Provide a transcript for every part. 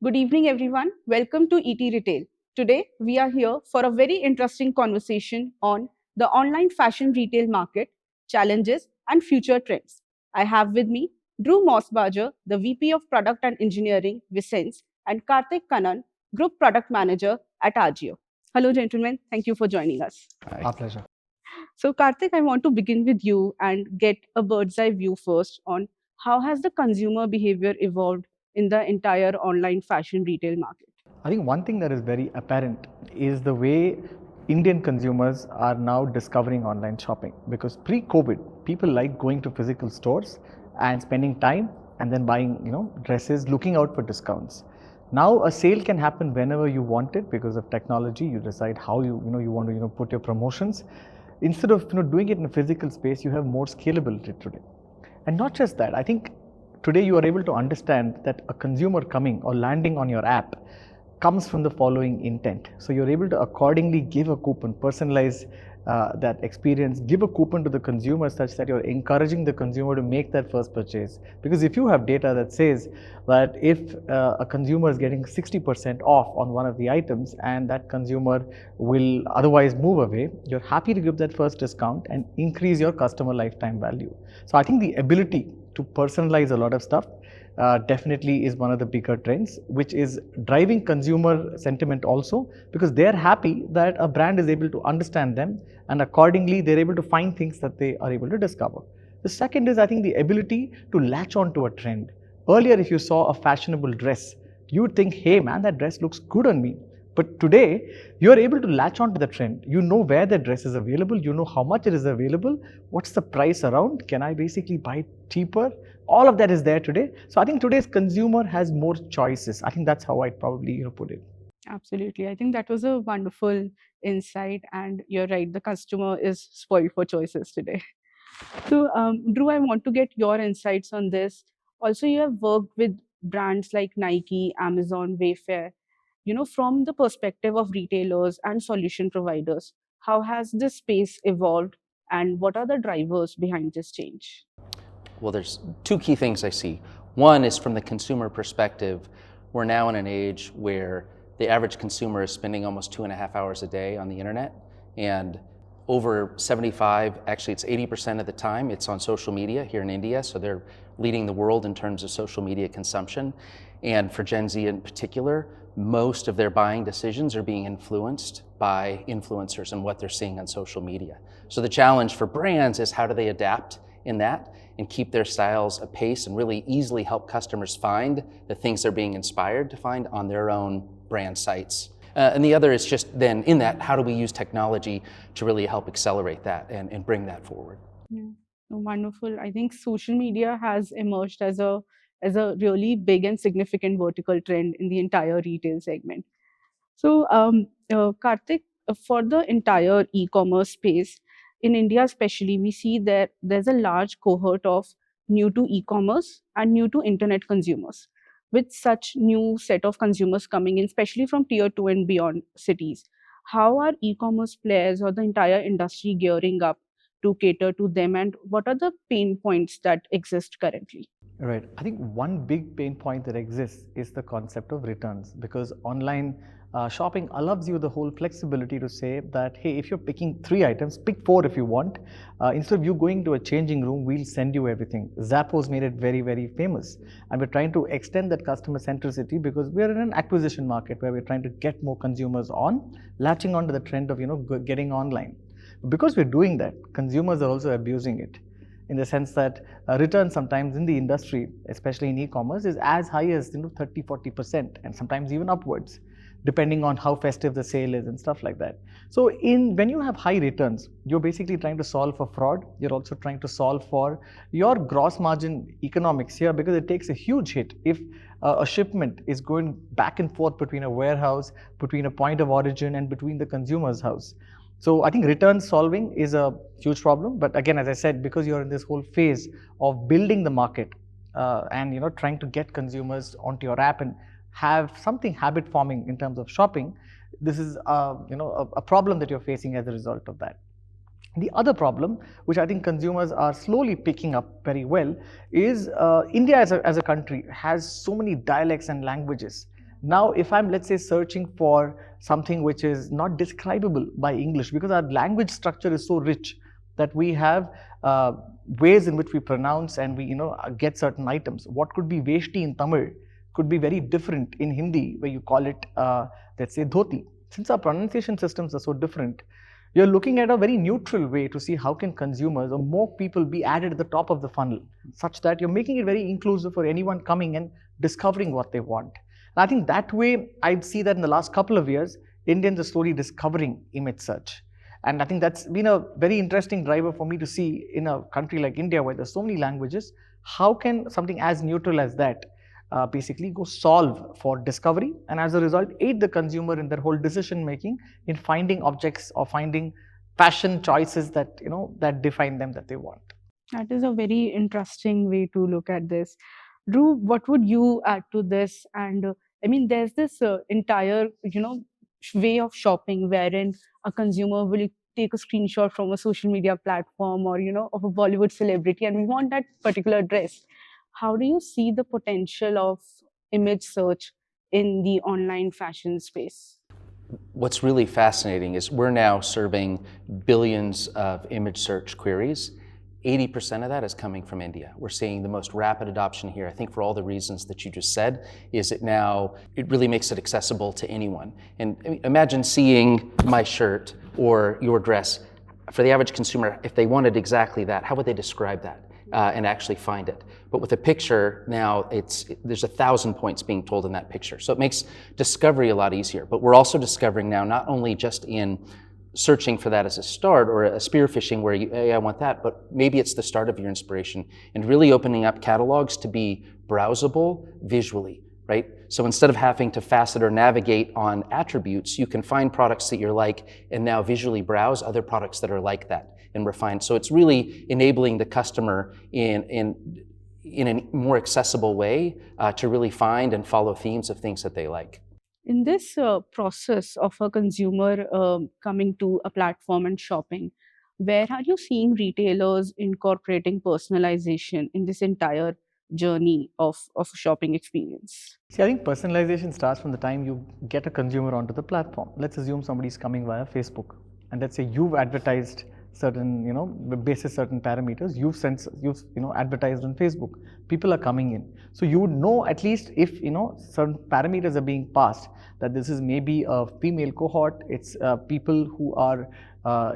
Good evening, everyone. Welcome to ET Retail. Today, we are here for a very interesting conversation on the online fashion retail market, challenges, and future trends. I have with me Drew Mossbarger, the VP of Product and Engineering, ViSenze, and Kartik Kannan, Group Product Manager at Ajio. Hello, gentlemen. Thank you for joining us. Our pleasure. So, Kartik, I want to begin with you and get a bird's eye view first on how has the consumer behavior evolved in the entire online fashion retail market. I think one thing that is very apparent is the way Indian consumers are now discovering online shopping, because pre-COVID, people like going to physical stores and spending time and then buying, dresses, looking out for discounts. Now a sale can happen whenever you want it because of technology. You decide how you want to put your promotions. Instead of doing it in a physical space, you have more scalability today. And not just that, I think today you are able to understand that a consumer coming or landing on your app comes from the following intent. So you're able to accordingly give a coupon, personalize that experience, give a coupon to the consumer such that you're encouraging the consumer to make that first purchase. Because if you have data that says that if a consumer is getting 60% off on one of the items and that consumer will otherwise move away, you're happy to give that first discount and increase your customer lifetime value. So I think the ability to personalize a lot of stuff definitely is one of the bigger trends, which is driving consumer sentiment also, because they're happy that a brand is able to understand them and accordingly they're able to find things that they are able to discover. The second is, I think, the ability to latch on to a trend. Earlier, if you saw a fashionable dress, you would think, hey man, that dress looks good on me. But today, you're able to latch on to the trend. You know where the dress is available, you know how much it is available, what's the price around, can I basically buy it cheaper? All of that is there today. So I think today's consumer has more choices. I think that's how I'd probably put it. Absolutely. I think that was a wonderful insight. And you're right, the customer is spoiled for choices today. So, Drew, I want to get your insights on this. Also, you have worked with brands like Nike, Amazon, Wayfair. From the perspective of retailers and solution providers, how has this space evolved and what are the drivers behind this change? Well, there's two key things I see. One is from the consumer perspective, we're now in an age where the average consumer is spending almost 2.5 hours a day on the internet, and over 75, actually it's 80% of the time, it's on social media here in India, so they're leading the world in terms of social media consumption. And for Gen Z in particular, most of their buying decisions are being influenced by influencers and what they're seeing on social media. So the challenge for brands is how do they adapt in that and keep their styles apace and really easily help customers find the things they're being inspired to find on their own brand sites. And the other is just then in that, how do we use technology to really help accelerate that and bring that forward? Yeah, wonderful. I think social media has emerged as a really big and significant vertical trend in the entire retail segment. So, Kartik, for the entire e-commerce space in India, especially, we see that there's a large cohort of new to e-commerce and new to internet consumers. With such new set of consumers coming in, especially from tier 2 and beyond cities, how are e-commerce players or the entire industry gearing up to cater to them, and what are the pain points that exist currently? Right. I think one big pain point that exists is the concept of returns, because online shopping allows you the whole flexibility to say that, hey, if you're picking 3 items, pick 4 if you want. Instead of you going to a changing room, we'll send you everything. Zappos made it very, very famous. And we're trying to extend that customer centricity because we're in an acquisition market where we're trying to get more consumers on, latching onto the trend of getting online. Because we're doing that, consumers are also abusing it, in the sense that return sometimes in the industry, especially in e-commerce, is as high as 30-40% and sometimes even upwards, depending on how festive the sale is and stuff like that. So when you have high returns, you're basically trying to solve for fraud. You're also trying to solve for your gross margin economics here, because it takes a huge hit if a shipment is going back and forth between a warehouse, between a point of origin, and between the consumer's house. So I think return solving is a huge problem. But again, as I said, because you're in this whole phase of building the market and trying to get consumers onto your app and have something habit forming in terms of shopping, this is a problem that you're facing as a result of that. The other problem, which I think consumers are slowly picking up very well, is India as a country has so many dialects and languages Now, if I'm, let's say, searching for something which is not describable by English, because our language structure is so rich that we have ways in which we pronounce and we, get certain items. What could be veshti in Tamil could be very different in Hindi, where you call it, let's say, dhoti. Since our pronunciation systems are so different, you're looking at a very neutral way to see how can consumers or more people be added at the top of the funnel, such that you're making it very inclusive for anyone coming and discovering what they want. And I think that way, I see that in the last couple of years, Indians are slowly discovering image search. And I think that's been a very interesting driver for me to see in a country like India, where there's so many languages, how can something as neutral as that basically go solve for discovery, and as a result aid the consumer in their whole decision making in finding objects or finding fashion choices that that define them, that they want. That is a very interesting way to look at this. Drew, what would you add to this? And I mean, there's this entire, way of shopping wherein a consumer will take a screenshot from a social media platform or, of a Bollywood celebrity, and we want that particular dress. How do you see the potential of image search in the online fashion space? What's really fascinating is we're now serving billions of image search queries. 80% of that is coming from India. We're seeing the most rapid adoption here. I think for all the reasons that you just said, is it really makes it accessible to anyone. And imagine seeing my shirt or your dress. For the average consumer, if they wanted exactly that, how would they describe that and actually find it? But with a picture, now there's 1,000 points being told in that picture. So it makes discovery a lot easier. But we're also discovering now, not only just in searching for that as a start or a spearfishing where hey, I want that, but maybe it's the start of your inspiration and really opening up catalogs to be browsable visually, right? So instead of having to facet or navigate on attributes, you can find products that you're like and now visually browse other products that are like that and refine. So it's really enabling the customer in a more accessible way to really find and follow themes of things that they like. In this process of a consumer coming to a platform and shopping, where are you seeing retailers incorporating personalization in this entire journey of shopping experience? See, I think personalization starts from the time you get a consumer onto the platform. Let's assume somebody's coming via Facebook, and let's say you've advertised certain, basis certain parameters, you've advertised on Facebook. People are coming in, so you would know at least if certain parameters are being passed, that this is maybe a female cohort, it's people who are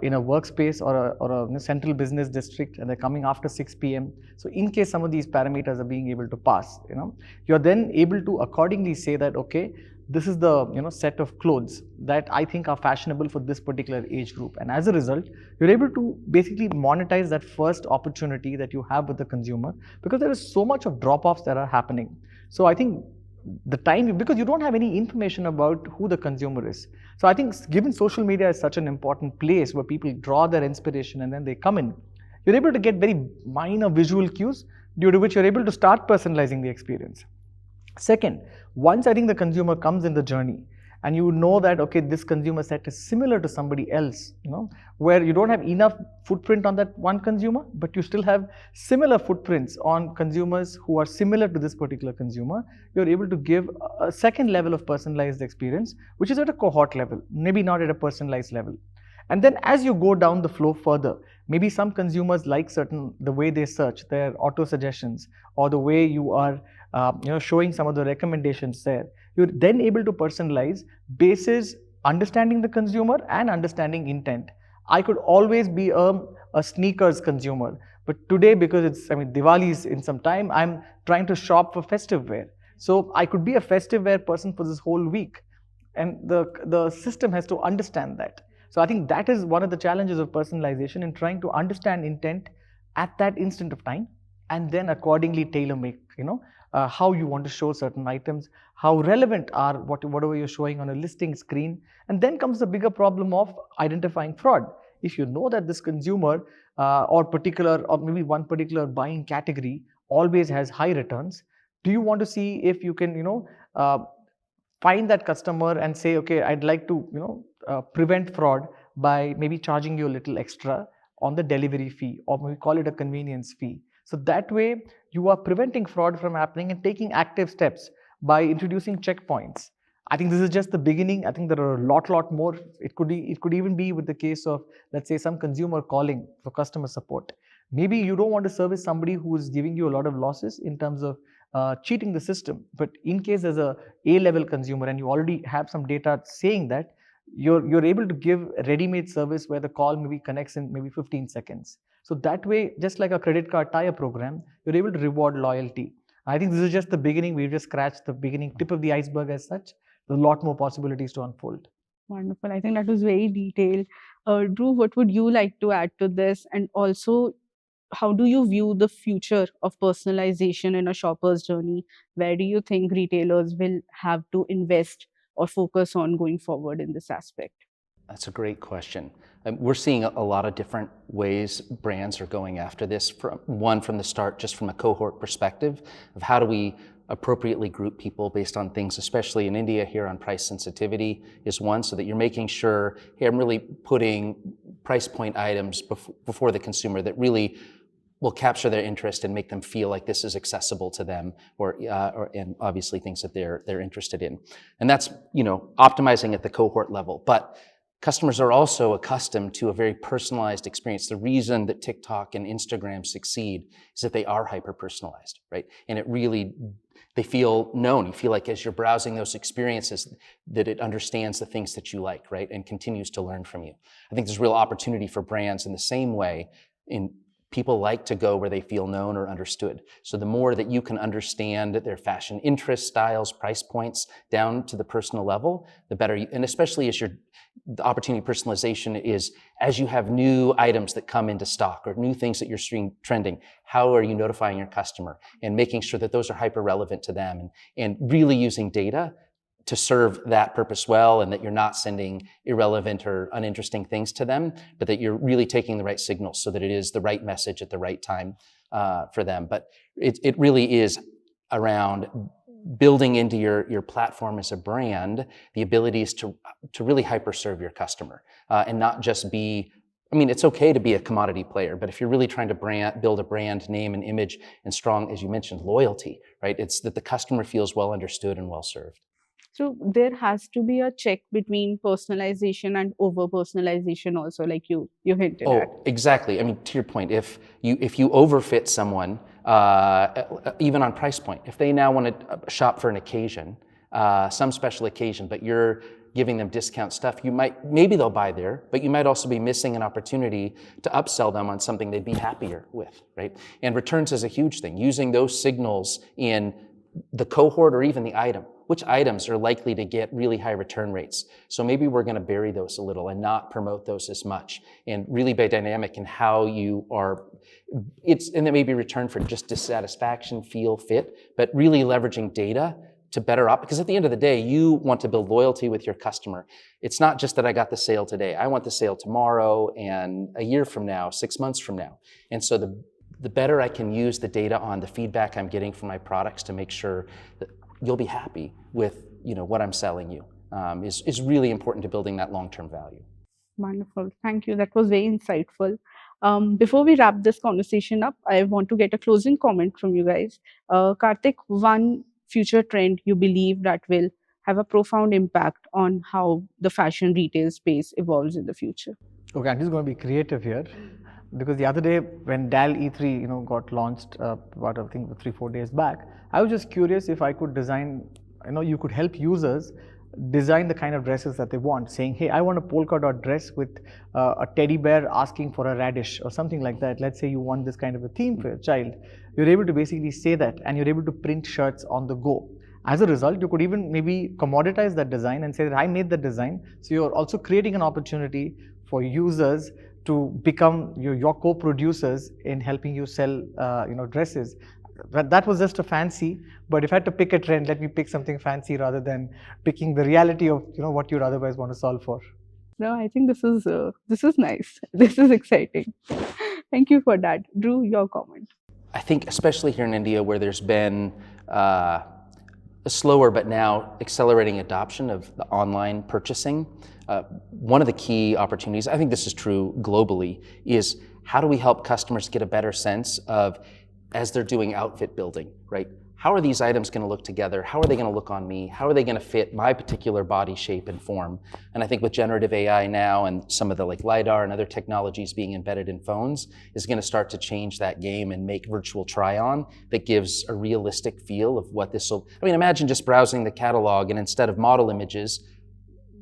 in a workspace or a central business district, and they're coming after 6 p.m. So in case some of these parameters are being able to pass, you're then able to accordingly say that, okay, this is the set of clothes that I think are fashionable for this particular age group. And as a result, you're able to basically monetize that first opportunity that you have with the consumer, because there is so much of drop-offs that are happening. So I think the time, because you don't have any information about who the consumer is. So I think given social media is such an important place where people draw their inspiration and then they come in, you're able to get very minor visual cues due to which you're able to start personalizing the experience. Second, once I think the consumer comes in the journey and you know that, okay, this consumer set is similar to somebody else, where you don't have enough footprint on that one consumer, but you still have similar footprints on consumers who are similar to this particular consumer, you're able to give a second level of personalized experience, which is at a cohort level, maybe not at a personalized level. And then as you go down the flow further, maybe some consumers like the way they search, their auto suggestions, or the way you are showing some of the recommendations there. You're then able to personalize basis understanding the consumer and understanding intent. I could always be a sneakers consumer, but today, because Diwali is in some time, I'm trying to shop for festive wear. So I could be a festive wear person for this whole week, and the system has to understand that. So I think that is one of the challenges of personalization, in trying to understand intent at that instant of time, and then accordingly tailor make, how you want to show certain items, how relevant are whatever you're showing on a listing screen. And then comes the bigger problem of identifying fraud. If you know that this consumer or maybe one particular buying category always has high returns, do you want to see if you can find that customer and say, okay, I'd like to prevent fraud by maybe charging you a little extra on the delivery fee, or we call it a convenience fee. So that way you are preventing fraud from happening and taking active steps by introducing checkpoints. I think this is just the beginning. I think there are a lot more. It could even be with the case of, let's say, some consumer calling for customer support. Maybe you don't want to service somebody who is giving you a lot of losses in terms of cheating the system. But in case there's a A-level consumer and you already have some data saying that, you're able to give a ready-made service where the call maybe connects in maybe 15 seconds. So that way, just like a credit card tie-up program, you're able to reward loyalty. I think this is just the beginning. We've just scratched the beginning tip of the iceberg as such. There's a lot more possibilities to unfold. Wonderful. I think that was very detailed. Drew, what would you like to add to this? And also, how do you view the future of personalization in a shopper's journey? Where do you think retailers will have to invest or focus on going forward in this aspect? That's a great question. We're seeing a lot of different ways brands are going after this. From the start, just from a cohort perspective of how do we appropriately group people based on things, especially in India here on price sensitivity is one, so that you're making sure, hey, I'm really putting price point items before the consumer that really will capture their interest and make them feel like this is accessible to them, and obviously things that they're interested in. And that's, optimizing at the cohort level. But customers are also accustomed to a very personalized experience. The reason that TikTok and Instagram succeed is that they are hyper-personalized, right? And they feel known. You feel like as you're browsing those experiences that it understands the things that you like, right? And continues to learn from you. I think there's real opportunity for brands in the same way. People like to go where they feel known or understood. So the more that you can understand their fashion interests, styles, price points down to the personal level, the better. And especially as the opportunity personalization is as you have new items that come into stock or new things that you're seeing trending, how are you notifying your customer and making sure that those are hyper relevant to them and really using data to serve that purpose well, and that you're not sending irrelevant or uninteresting things to them, but that you're really taking the right signals so that it is the right message at the right time for them. But it really is around building into your platform as a brand the abilities to really hyper serve your customer and not just be. I mean, it's okay to be a commodity player, but if you're really trying to build a brand name and image and strong, as you mentioned, loyalty, right? It's that the customer feels well understood and well served. So there has to be a check between personalization and over personalization also, like you hinted at. Oh, exactly. I mean, to your point, if you overfit someone, even on price point, if they now want to shop for an occasion, some special occasion, but you're giving them discount stuff, maybe they'll buy there, but you might also be missing an opportunity to upsell them on something they'd be happier with, right? And returns is a huge thing. Using those signals in the cohort or even the item. Which items are likely to get really high return rates? So maybe we're going to bury those a little and not promote those as much, and really be dynamic in how you are. And that may be return for just dissatisfaction, feel, fit, but really leveraging data to better up. Because at the end of the day, you want to build loyalty with your customer. It's not just that I got the sale today. I want the sale tomorrow and a year from now, 6 months from now. And so the better I can use the data on the feedback I'm getting from my products to make sure that you'll be happy with what I'm selling you is really important to building that long-term value. Wonderful. Thank you. That was very insightful. Before we wrap this conversation up, I want to get a closing comment from you guys. Kartik, one future trend you believe that will have a profound impact on how the fashion retail space evolves in the future? Okay, I'm just going to be creative here, because the other day when DAL E3 got launched about I think 3-4 days back, I was just curious if I could design, you could help users design the kind of dresses that they want, saying, hey, I want a polka dot dress with a teddy bear asking for a radish or something like that. Let's say you want this kind of a theme for your child. You're able to basically say that, and you're able to print shirts on the go. As a result, you could even maybe commoditize that design and say that I made the design. So you're also creating an opportunity for users to become your co-producers in helping you sell dresses. That was just a fancy, but if I had to pick a trend, let me pick something fancy rather than picking the reality of what you'd otherwise want to solve for. No, I think this is nice. This is exciting. Thank you for that. Drew, your comment. I think especially here in India, where there's been a slower but now accelerating adoption of the online purchasing, one of the key opportunities, I think this is true globally, is how do we help customers get a better sense of as they're doing outfit building, right? How are these items going to look together? How are they going to look on me? How are they going to fit my particular body shape and form? And I think with generative AI now and some of the like LiDAR and other technologies being embedded in phones is going to start to change that game and make virtual try-on that gives a realistic feel of what this will, I mean, imagine just browsing the catalog and instead of model images,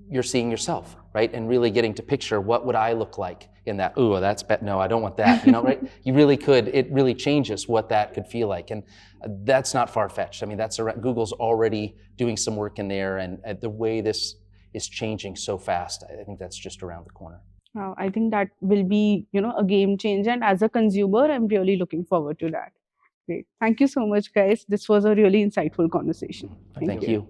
you're seeing yourself, right? And really getting to picture what would I look like in that. Ooh, that's no, I don't want that. You know, right? You really could. It really changes what that could feel like, and that's not far-fetched. I mean, Google's already doing some work in there, and the way this is changing so fast, I think that's just around the corner. I think that will be, a game changer. And as a consumer, I'm really looking forward to that. Great. Thank you so much, guys. This was a really insightful conversation. Thank you.